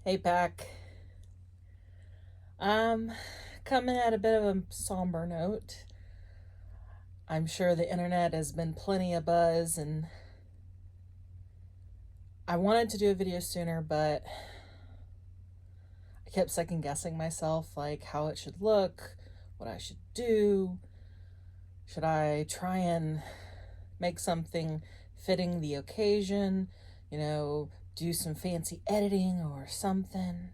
Hey, Pack. Coming at a bit of a somber note. I'm sure the internet has been plenty of buzz, and I wanted to do a video sooner, but I kept second guessing myself, like how it should look, what I should do. Should I try and make something fitting the occasion? Do some fancy editing or something.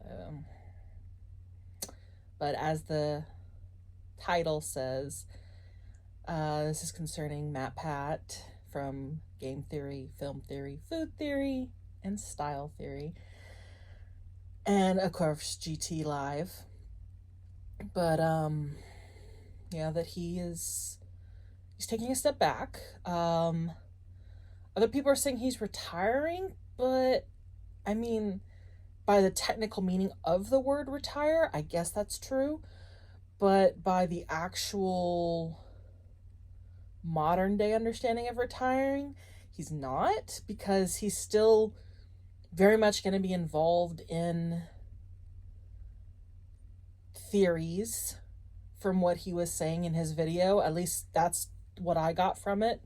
Um, but as the title says, this is concerning MatPat from game theory, film theory, food theory, and style theory. And of course, GT Live. But that he's taking a step back. Other people are saying he's retiring, but I mean, by the technical meaning of the word retire, I guess that's true. But by the actual modern day understanding of retiring, he's not, because he's still very much going to be involved in theories from what he was saying in his video. At least that's what I got from it.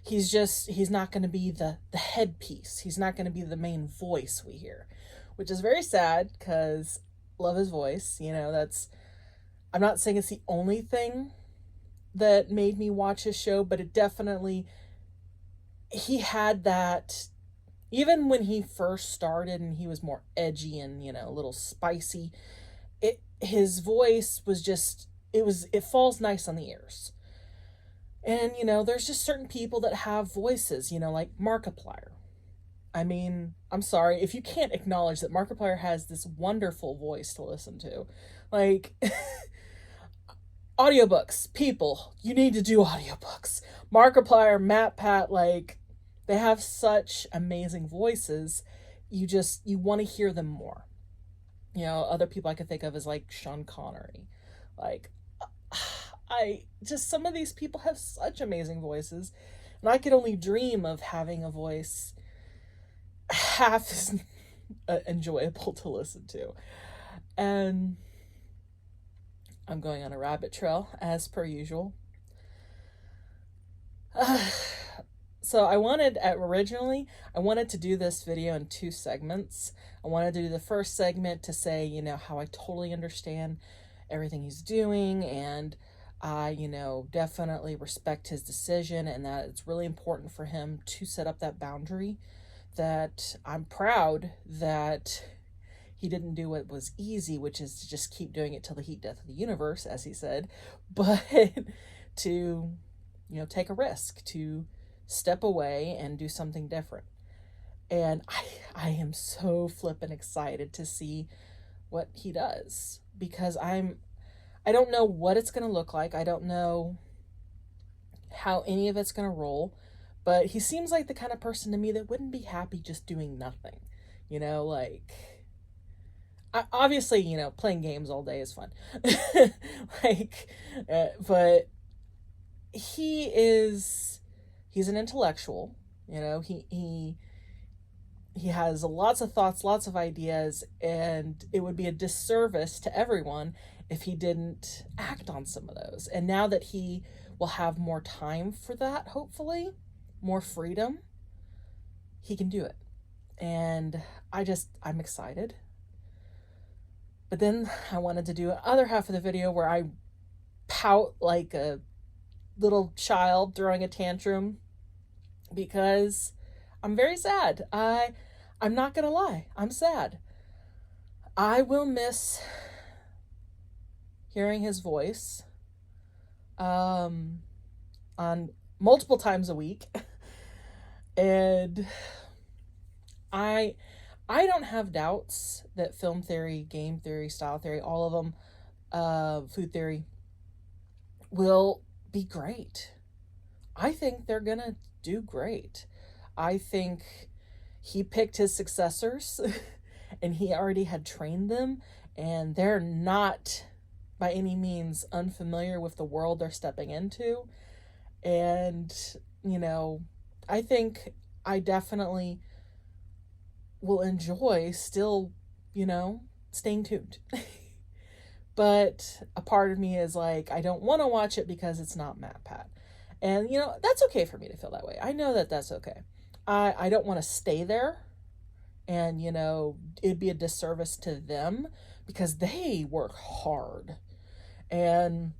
He's not going to be the headpiece. He's not going to be the main voice we hear, which is very sad because love his voice. I'm not saying it's the only thing that made me watch his show, but it definitely, he had that, even when he first started and he was more edgy and, a little spicy, his voice was just, it falls nice on the ears. And, there's just certain people that have voices, like Markiplier. I mean, I'm sorry, if you can't acknowledge that Markiplier has this wonderful voice to listen to, like, audiobooks, people, you need to do audiobooks. Markiplier, MatPat, like, they have such amazing voices, you want to hear them more. Other people I could think of is like Sean Connery. Like, some of these people have such amazing voices, and I could only dream of having a voice half as enjoyable to listen to. And I'm going on a rabbit trail, as per usual. So originally, I wanted to do this video in 2 segments. I wanted to do the first segment to say, how I totally understand everything he's doing, and I, definitely respect his decision, and that it's really important for him to set up that boundary, that I'm proud that he didn't do what was easy, which is to just keep doing it till the heat death of the universe, as he said, but to, take a risk, to step away and do something different. And I am so flippin' excited to see what he does, because I don't know what it's going to look like. I don't know how any of it's going to roll, but he seems like the kind of person to me that wouldn't be happy just doing nothing. Obviously, playing games all day is fun. But he's an intellectual. He has lots of thoughts, lots of ideas, and it would be a disservice to everyone if he didn't act on some of those. And now that he will have more time for that, hopefully, more freedom, he can do it. And I'm excited. But then I wanted to do the other half of the video where I pout like a little child throwing a tantrum, because I'm very sad. I'm not gonna lie, I'm sad. I will miss hearing his voice on multiple times a week. And I don't have doubts that film theory, game theory, style theory, all of them, food theory, will be great. I think they're gonna do great. I think he picked his successors and he already had trained them, and they're not by any means unfamiliar with the world they're stepping into. And, I think I definitely will enjoy still, staying tuned. But a part of me is like, I don't want to watch it because it's not MatPat. And, that's okay for me to feel that way. I know that that's okay. I don't want to stay there. And, it'd be a disservice to them because they work hard. And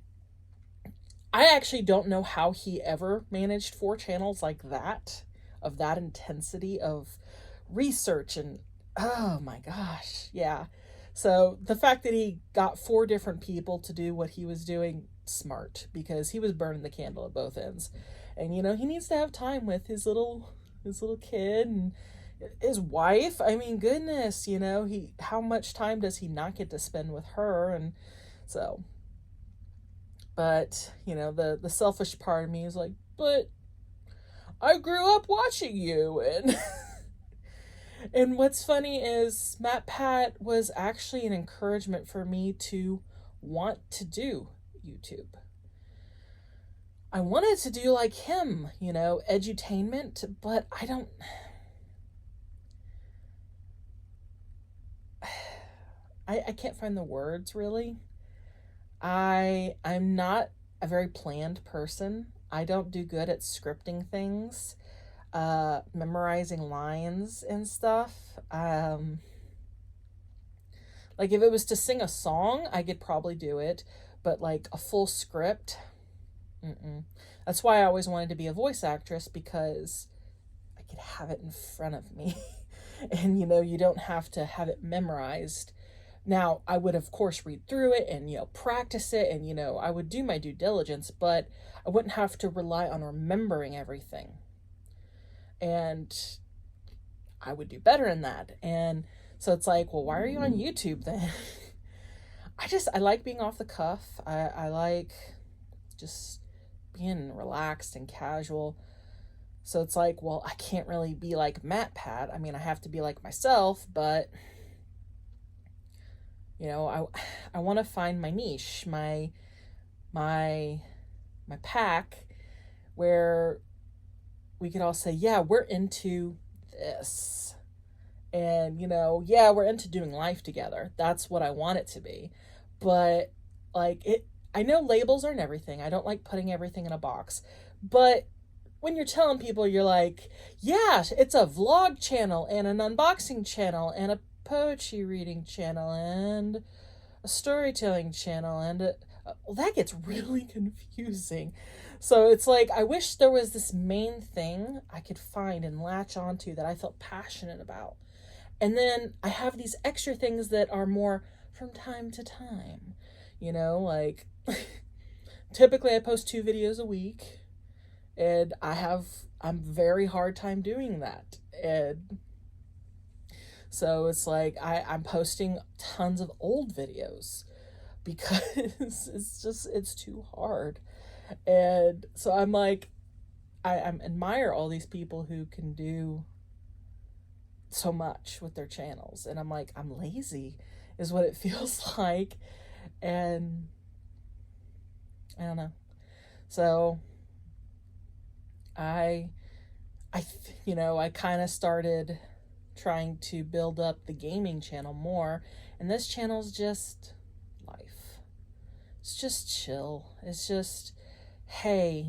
I actually don't know how he ever managed 4 channels like that, of that intensity of research and, oh my gosh, yeah. So the fact that he got 4 different people to do what he was doing, smart, because he was burning the candle at both ends. And, he needs to have time with his little kid and his wife. I mean, goodness, how much time does he not get to spend with her? And so, but, the selfish part of me is like, but I grew up watching you. And and what's funny is MatPat was actually an encouragement for me to want to do YouTube. I wanted to do like him, edutainment, but I can't find the words really. I'm not a very planned person. I don't do good at scripting things, memorizing lines and stuff. Like if it was to sing a song, I could probably do it, but like a full script, That's why I always wanted to be a voice actress, because I could have it in front of me. And you don't have to have it memorized. Now, I would, of course, read through it and, practice it, and, I would do my due diligence, but I wouldn't have to rely on remembering everything. And I would do better in that. And so it's like, well, why are you on YouTube then? I like being off the cuff. I like just being relaxed and casual. So it's like, well, I can't really be like MatPat. I mean, I have to be like myself, but I want to find my niche, my pack, where we could all say, yeah, we're into this. And, yeah, we're into doing life together. That's what I want it to be. But I know labels aren't everything. I don't like putting everything in a box. But when you're telling people, you're like, yeah, it's a vlog channel and an unboxing channel and a poetry reading channel and a storytelling channel, and well, that gets really confusing. So it's like, I wish there was this main thing I could find and latch onto that I felt passionate about. And then I have these extra things that are more from time to time, like typically I post 2 videos a week, and I'm very hard time doing that. And so it's like I'm posting tons of old videos because it's too hard. And so I'm like, I admire all these people who can do so much with their channels. And I'm like, I'm lazy is what it feels like. And I don't know. So I kind of started trying to build up the gaming channel more, and this channel's just life. It's just chill. It's just, hey,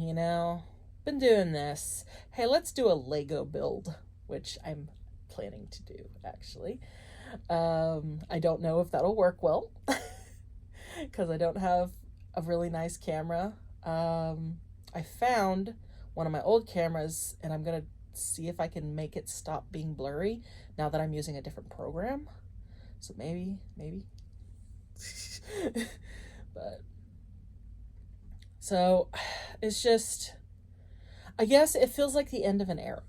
been doing this. Hey, let's do a Lego build, which I'm planning to do, actually. I don't know if that'll work well because I don't have a really nice camera. I found one of my old cameras, and I'm gonna see if I can make it stop being blurry now that I'm using a different program. So maybe. But so it's just, I guess it feels like the end of an era.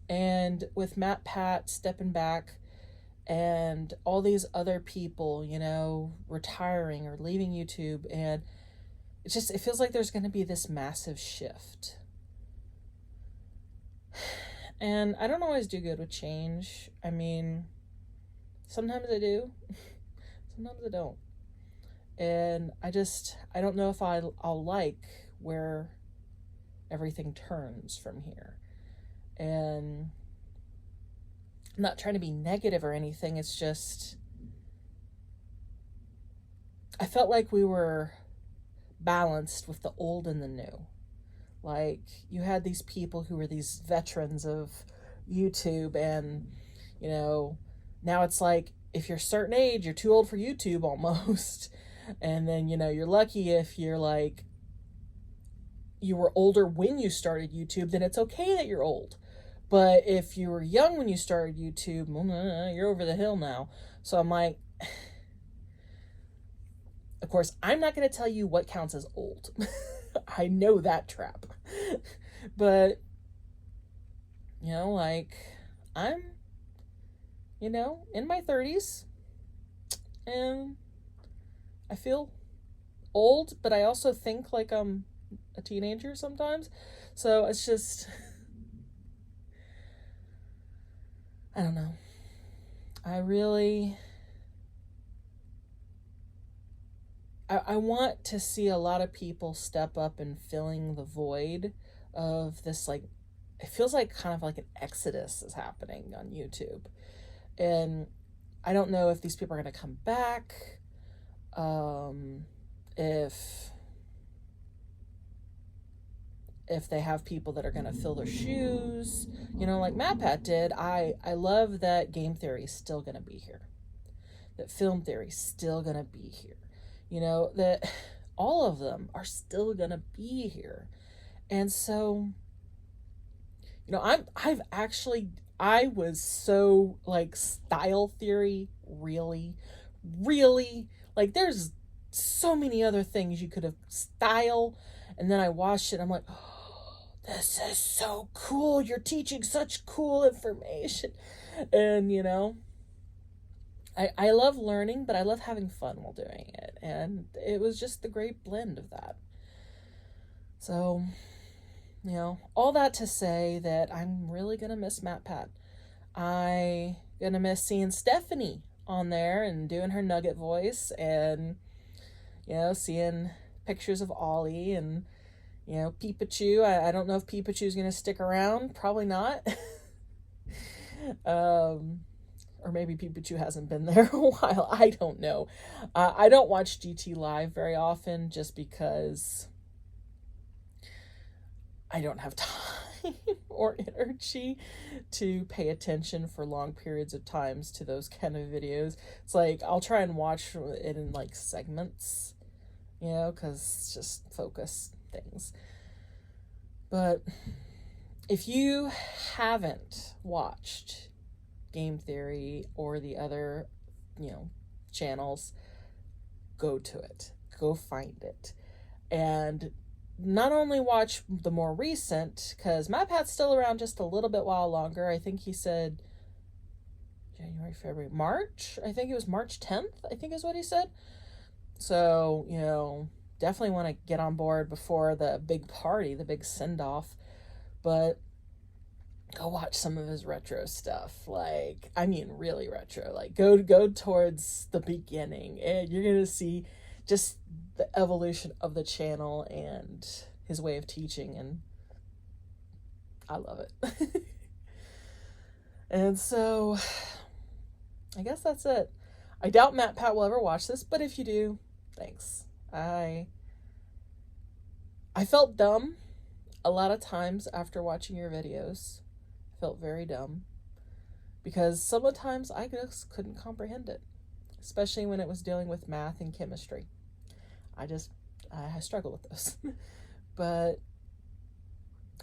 And with MatPat stepping back and all these other people, retiring or leaving YouTube, and it feels like there's going to be this massive shift. And I don't always do good with change. I mean, sometimes I do, sometimes I don't. And I don't know if I'll like where everything turns from here. And I'm not trying to be negative or anything. It's just, I felt like we were balanced with the old and the new. Like, you had these people who were these veterans of YouTube, and, you know, now it's like, if you're a certain age, you're too old for YouTube almost. And then, you know, you're lucky if you're like, you were older when you started YouTube, then it's okay that you're old. But if you were young when you started YouTube, well, you're over the hill now. So I'm like, of course, I'm not going to tell you what counts as old. I know that trap. But, you know, like, I'm, you know, in my 30s, and I feel old, but I also think like I'm a teenager sometimes. So it's just, I don't know. I want to see a lot of people step up and filling the void of this, like, it feels like kind of like an exodus is happening on YouTube. And I don't know if these people are going to come back, if they have people that are going to fill their shoes, you know, like MatPat did. I love that game theory is still going to be here, that film theory is still going to be here, you know, that all of them are still going to be here. And so, you know, I was so like, style theory, really, like, there's so many other things you could have style. And then I watched it, I'm like, oh, this is so cool. You're teaching such cool information. And, you know, I love learning, but I love having fun while doing it. And it was just the great blend of that. So, you know, all that to say that I'm really going to miss MatPat. I'm going to miss seeing Stephanie on there and doing her nugget voice, and, you know, seeing pictures of Ollie and, you know, Pikachu. I don't know if Pikachu's going to stick around. Probably not. Or maybe Pikachu hasn't been there a while. I don't know. I don't watch GT Live very often just because I don't have time or energy to pay attention for long periods of times to those kind of videos. It's like, I'll try and watch it in like segments, you know, because it's just focus things. But if you haven't watched Game Theory or the other, you know, channels, go to it. Go find it. And not only watch the more recent, because MatPat's still around just a little bit while longer. I think he said January, February, March. I think it was March 10th, I think is what he said. So, you know, definitely want to get on board before the big party, the big send-off. But go watch some of his retro stuff. Like, I mean, really retro. Like, go towards the beginning, and you're going to see just the evolution of the channel and his way of teaching, and I love it. And so, I guess that's it. I doubt MatPat will ever watch this, but if you do, thanks. I felt dumb a lot of times after watching your videos. I felt very dumb because some of the times I just couldn't comprehend it, especially when it was dealing with math and chemistry. I struggle with those. But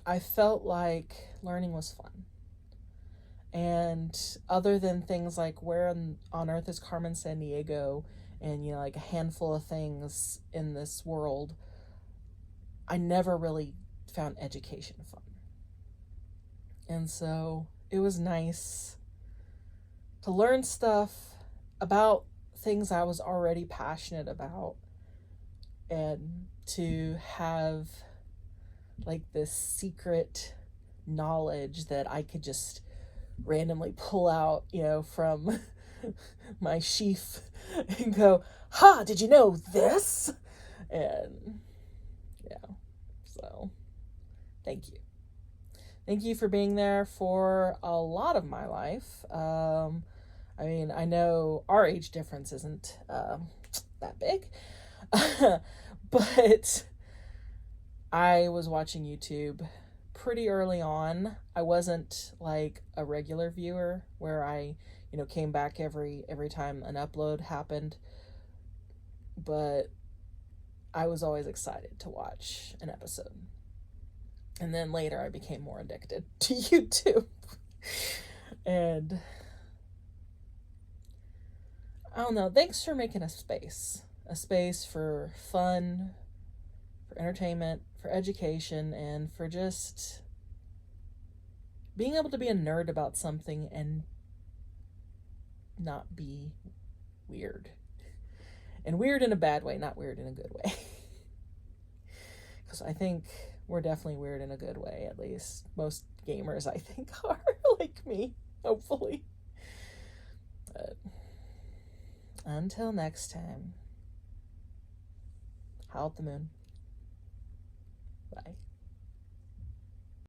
I felt like learning was fun. And other than things like where on earth is Carmen Sandiego, and, you know, like a handful of things in this world, I never really found education fun. And so it was nice to learn stuff about things I was already passionate about, and to have like this secret knowledge that I could just randomly pull out, you know, from my sheath and go, ha, did you know this? And yeah, so thank you. Thank you for being there for a lot of my life. I mean, I know our age difference isn't that big, but I was watching YouTube pretty early on. I wasn't like a regular viewer where I, came back every time an upload happened, but I was always excited to watch an episode. And then later I became more addicted to YouTube. And I don't know, thanks for making a space for fun, for entertainment, for education, and for just being able to be a nerd about something and not be weird. And weird in a bad way, not weird in a good way. Because I think we're definitely weird in a good way, at least. Most gamers, I think, are like me, hopefully. But until next time, howl at the moon. Bye.